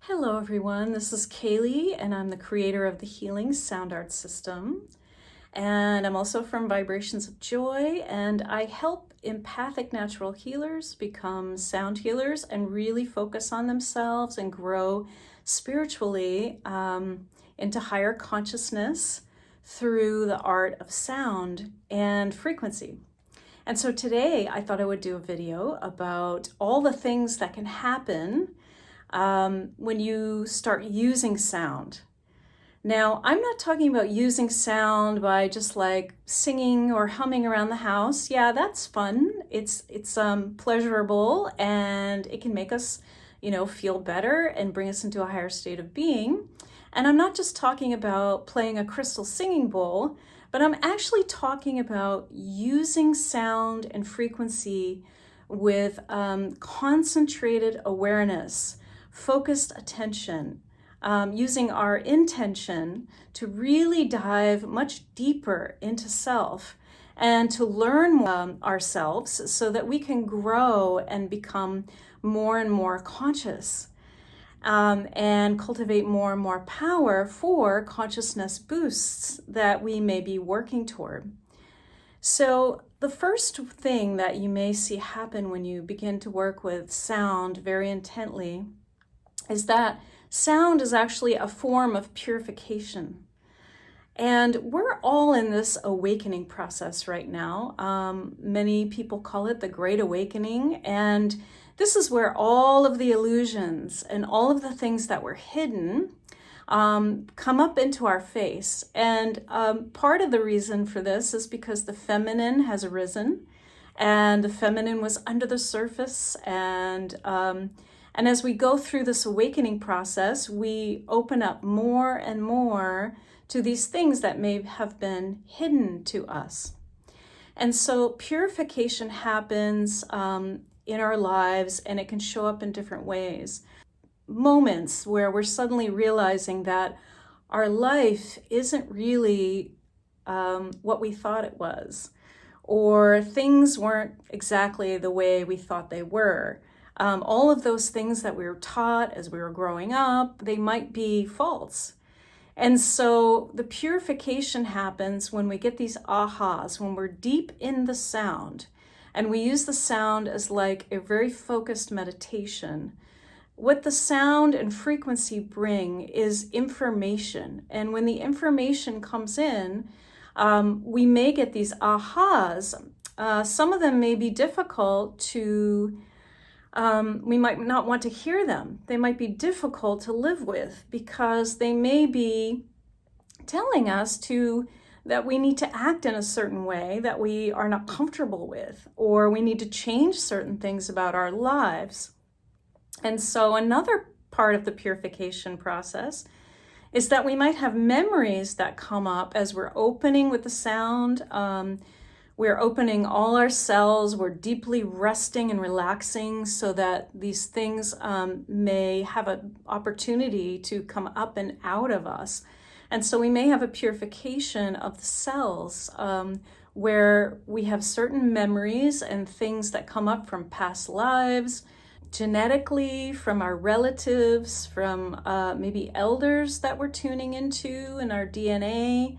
Hello everyone, this is Kaylee and I'm the creator of the Healing Sound Art System. And I'm also from Vibrations of Joy, and I help empathic natural healers become sound healers and really focus on themselves and grow spiritually into higher consciousness through the art of sound and frequency. And so today I thought I would do a video about all the things that can happen when you start using sound. Now, I'm not talking about using sound by just like singing or humming around the house. Yeah, that's fun. It's pleasurable, and it can make us, feel better and bring us into a higher state of being. And I'm not just talking about playing a crystal singing bowl, but I'm actually talking about using sound and frequency with concentrated awareness, focused attention, using our intention to really dive much deeper into self and to learn ourselves so that we can grow and become more and more conscious, and cultivate more and more power for consciousness boosts that we may be working toward. So the first thing that you may see happen when you begin to work with sound very intently is that sound is actually a form of purification. And we're all in this awakening process right now. Many people call it the Great Awakening. And this is where all of the illusions and all of the things that were hidden come up into our face. And part of the reason for this is because the feminine has arisen, and the feminine was under the surface, and as we go through this awakening process, we open up more and more to these things that may have been hidden to us. And so purification happens in our lives, and it can show up in different ways. Moments where we're suddenly realizing that our life isn't really what we thought it was, or things weren't exactly the way we thought they were. All of those things that we were taught as we were growing up, they might be false. And so the purification happens when we get these ahas, when we're deep in the sound, and we use the sound as like a very focused meditation. What the sound and frequency bring is information. And when the information comes in, we may get these ahas. Some of them may be difficult to we might not want to hear them. They might be difficult to live with because they may be telling us that we need to act in a certain way that we are not comfortable with, or we need to change certain things about our lives. And so another part of the purification process is that we might have memories that come up as we're opening with the sound. We're opening all our cells, we're deeply resting and relaxing so that these things may have an opportunity to come up and out of us. And so we may have a purification of the cells where we have certain memories and things that come up from past lives, genetically, from our relatives, from maybe elders that we're tuning into in our DNA,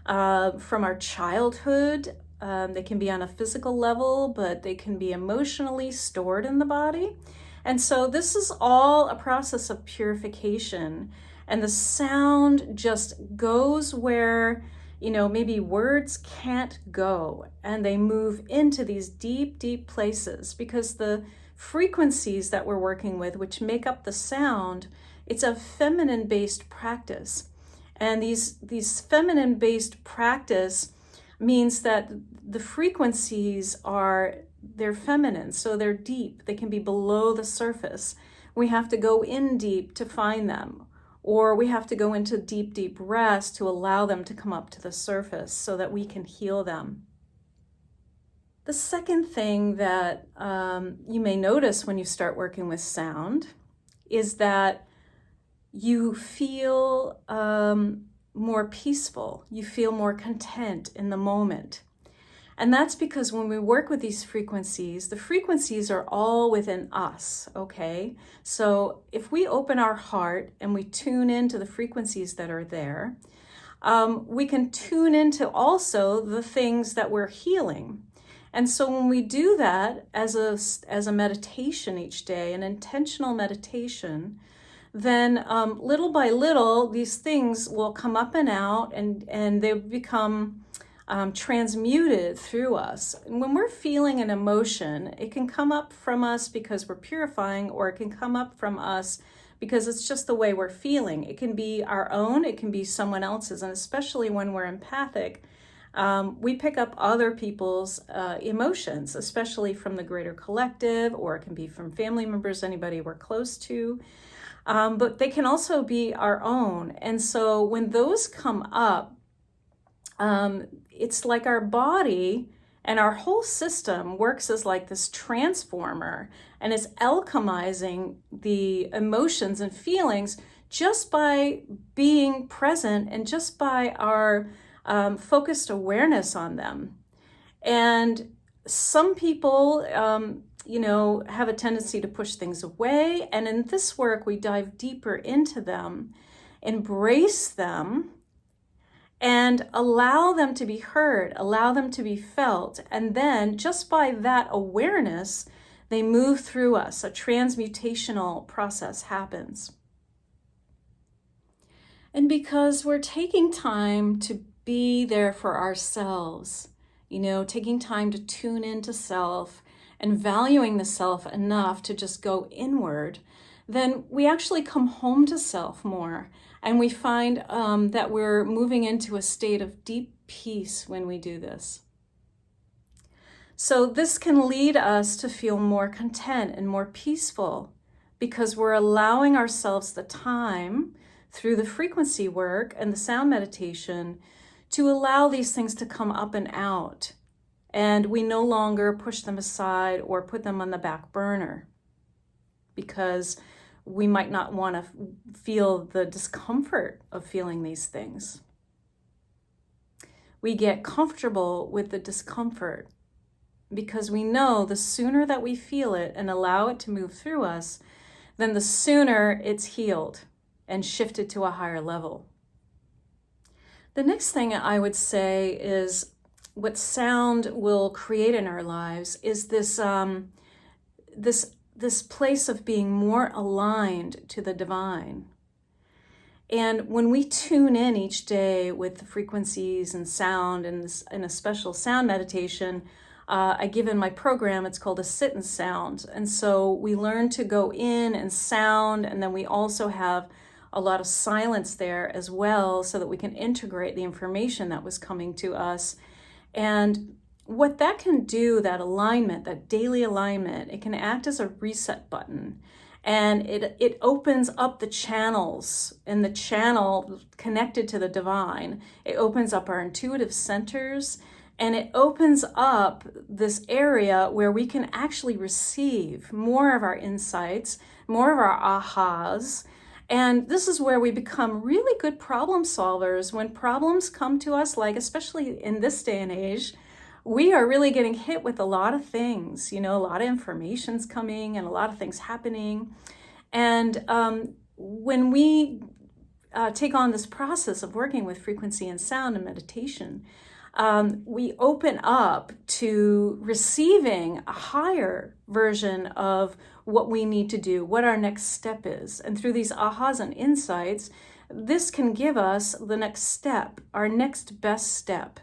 from our childhood. They can be on a physical level, but they can be emotionally stored in the body. And so this is all a process of purification. And the sound just goes where, maybe words can't go. And they move into these deep, deep places because the frequencies that we're working with, which make up the sound, it's a feminine-based practice. And these feminine-based practice means that the frequencies they're feminine, so they're deep. They can be below the surface. We have to go in deep to find them, or we have to go into deep, deep rest to allow them to come up to the surface so that we can heal them. The second thing that you may notice when you start working with sound is that you feel more peaceful, you feel more content in the moment. And that's because when we work with these frequencies, the frequencies are all within us, okay? So if we open our heart and we tune into the frequencies that are there, we can tune into also the things that we're healing. And so when we do that as a meditation each day, an intentional meditation, then little by little, these things will come up and out, and they become transmuted through us. And when we're feeling an emotion, it can come up from us because we're purifying, or it can come up from us because it's just the way we're feeling. It can be our own, it can be someone else's, and especially when we're empathic, we pick up other people's emotions, especially from the greater collective, or it can be from family members, anybody we're close to. But they can also be our own. And so when those come up, it's like our body and our whole system works as like this transformer, and is alchemizing the emotions and feelings just by being present and just by our focused awareness on them. And some people, have a tendency to push things away. And in this work, we dive deeper into them, embrace them, and allow them to be heard, allow them to be felt. And then just by that awareness, they move through us. A transmutational process happens. And because we're taking time to be there for ourselves, taking time to tune into self and valuing the self enough to just go inward, then we actually come home to self more. And we find that we're moving into a state of deep peace when we do this. So this can lead us to feel more content and more peaceful, because we're allowing ourselves the time through the frequency work and the sound meditation to allow these things to come up and out. And we no longer push them aside or put them on the back burner, because we might not want to feel the discomfort of feeling these things. We get comfortable with the discomfort because we know the sooner that we feel it and allow it to move through us, then the sooner it's healed and shifted to a higher level. The next thing I would say is what sound will create in our lives is this place of being more aligned to the divine. And when we tune in each day with the frequencies and sound in a special sound meditation, I give in my program, it's called a sit and sound. And so we learn to go in and sound, and then we also have a lot of silence there as well, so that we can integrate the information that was coming to us. And what that can do, that alignment, that daily alignment, it can act as a reset button. And it opens up the channels, and the channel connected to the divine. It opens up our intuitive centers, and it opens up this area where we can actually receive more of our insights, more of our ahas. And this is where we become really good problem solvers. When problems come to us, like especially in this day and age, we are really getting hit with a lot of things, a lot of information's coming and a lot of things happening. And when we take on this process of working with frequency and sound and meditation, we open up to receiving a higher version of what we need to do, what our next step is. And through these ahas and insights, this can give us the next step, our next best step.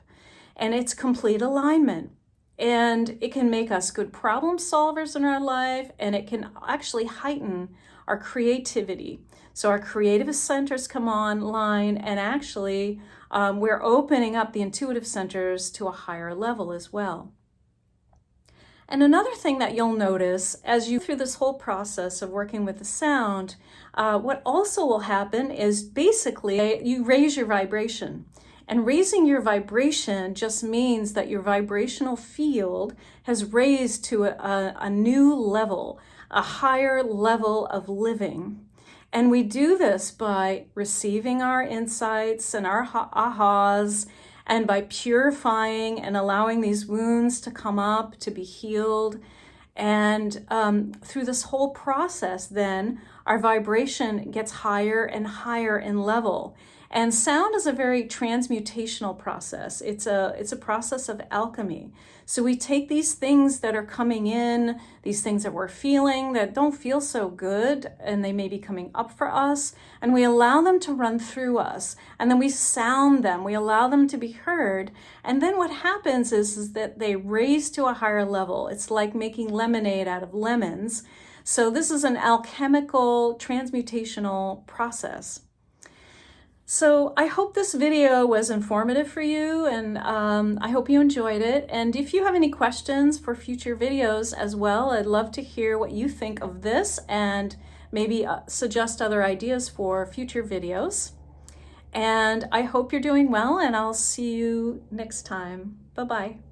And it's complete alignment. And it can make us good problem solvers in our life, and it can actually heighten our creativity. So our creative centers come online, and actually we're opening up the intuitive centers to a higher level as well. And another thing that you'll notice as you through this whole process of working with the sound, what also will happen is basically you raise your vibration. And raising your vibration just means that your vibrational field has raised to a new level, a higher level of living. And we do this by receiving our insights and our ahas, And by purifying and allowing these wounds to come up, to be healed, and through this whole process, then our vibration gets higher and higher in level. And sound is a very transmutational process. It's a process of alchemy. So we take these things that are coming in, these things that we're feeling that don't feel so good, and they may be coming up for us, and we allow them to run through us. And then we sound them, we allow them to be heard. And then what happens is that they raise to a higher level. It's like making lemonade out of lemons. So this is an alchemical, transmutational process. So I hope this video was informative for you, and I hope you enjoyed it. And if you have any questions for future videos as well, I'd love to hear what you think of this and maybe suggest other ideas for future videos. And I hope you're doing well, and I'll see you next time. Bye-bye.